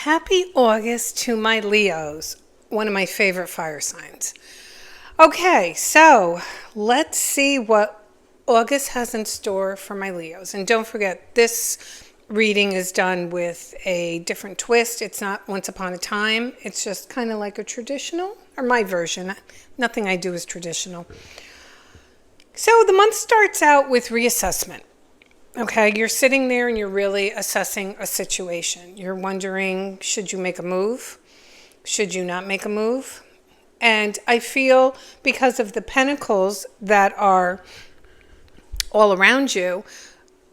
Happy August to my Leos, one of my favorite fire signs. Okay, so let's see what August has in store for my Leos. And don't forget, this reading is done with a different twist. It's not once upon a time. It's just kind of like a traditional, or my version. Nothing I do is traditional. So the month starts out with reassessment. Okay, you're sitting there and you're really assessing a situation. You're wondering, should you make a move? Should you not make a move? And I feel because of the pentacles that are all around you,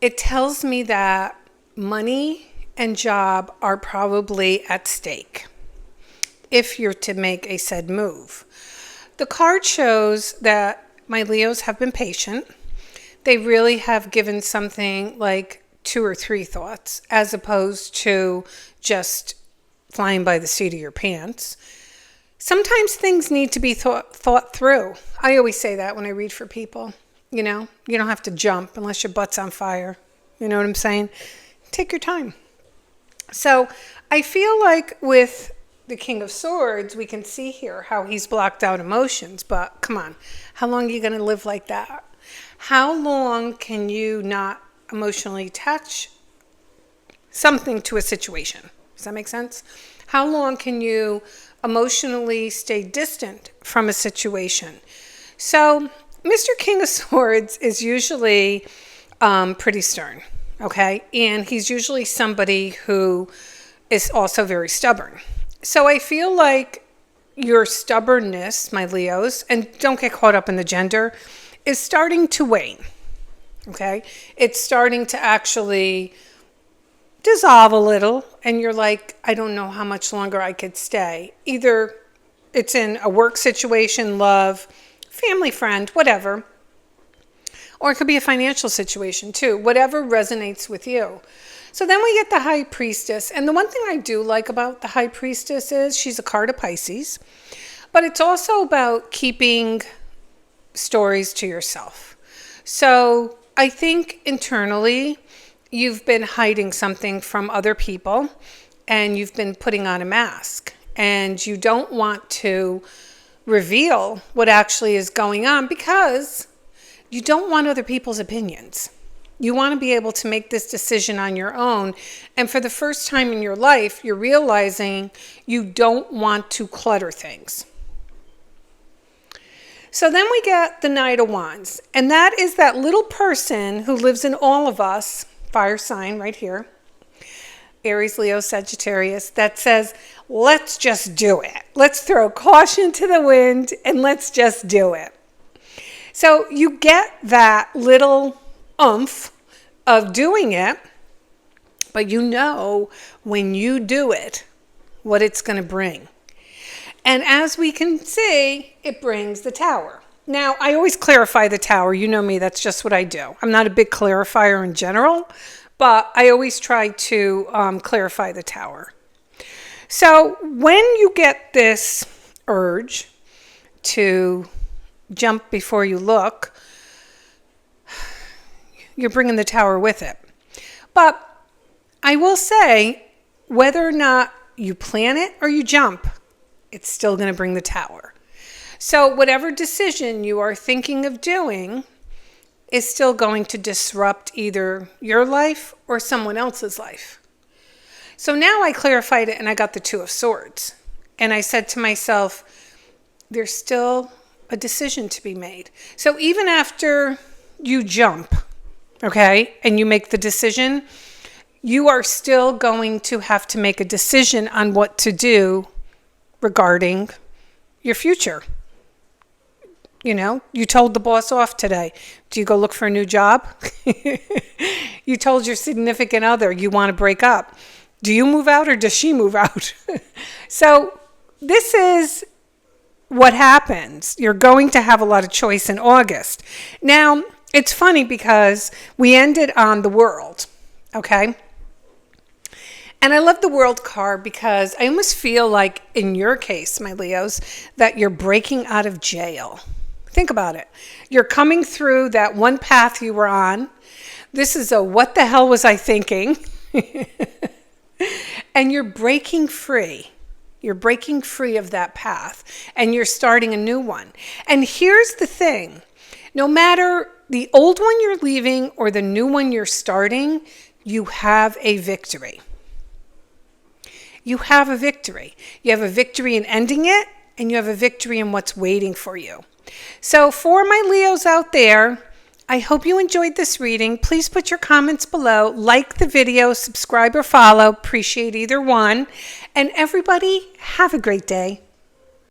it tells me that money and job are probably at stake if you're to make a said move. The card shows that my Leos have been patient. They really have given something like 2 or 3 thoughts as opposed to just flying by the seat of your pants. Sometimes things need to be thought through. I always say that when I read for people. You know, you don't have to jump unless your butt's on fire. You know what I'm saying? Take your time. So I feel like with the King of Swords, we can see here how he's blocked out emotions. But come on, how long are you going to live like that? How long can you not emotionally attach something to a situation? Does that make sense? How long can you emotionally stay distant from a situation? So Mr. King of Swords is usually pretty stern, okay? And he's usually somebody who is also very stubborn. So I feel like your stubbornness, my Leos, and don't get caught up in the gender, is starting to wane, okay? It's starting to actually dissolve a little, and you're like, I don't know how much longer I could stay. Either it's in a work situation, love, family, friend, whatever, or it could be a financial situation too, whatever resonates with you. So then we get the High Priestess, and the one thing I do like about the High Priestess is she's a card of Pisces, but it's also about keeping stories to yourself. So I think internally you've been hiding something from other people and you've been putting on a mask and you don't want to reveal what actually is going on because you don't want other people's opinions. You want to be able to make this decision on your own. And for the first time in your life, you're realizing you don't want to clutter things. So then we get the Knight of Wands, and that is that little person who lives in all of us, fire sign right here, Aries, Leo, Sagittarius, that says, let's just do it. Let's throw caution to the wind and let's just do it. So you get that little oomph of doing it, but you know when you do it, what it's going to bring. And as we can see, it brings the Tower. Now, I always clarify the Tower. You know me, that's just what I do. I'm not a big clarifier in general, but I always try to clarify the Tower. So when you get this urge to jump before you look, you're bringing the Tower with it. But I will say, whether or not you plan it or you jump, it's still going to bring the Tower. So whatever decision you are thinking of doing is still going to disrupt either your life or someone else's life. So now I clarified it and I got the 2 of Swords. And I said to myself, there's still a decision to be made. So even after you jump, okay, and you make the decision, you are still going to have to make a decision on what to do regarding your future. You know, you told the boss off today. Do you go look for a new job? You told your significant other you want to break up. Do you move out or does she move out? So this is what happens. You're going to have a lot of choice in August. Now, it's funny because we ended on the World, okay? And I love the World card because I almost feel like, in your case, my Leos, that you're breaking out of jail. Think about it. You're coming through that one path you were on. This is a what the hell was I thinking? And you're breaking free. You're breaking free of that path and you're starting a new one. And here's the thing. No matter the old one you're leaving or the new one you're starting, you have a victory. You have a victory. You have a victory in ending it, and you have a victory in what's waiting for you. So for my Leos out there, I hope you enjoyed this reading. Please put your comments below, like the video, subscribe or follow. Appreciate either one. And everybody, have a great day.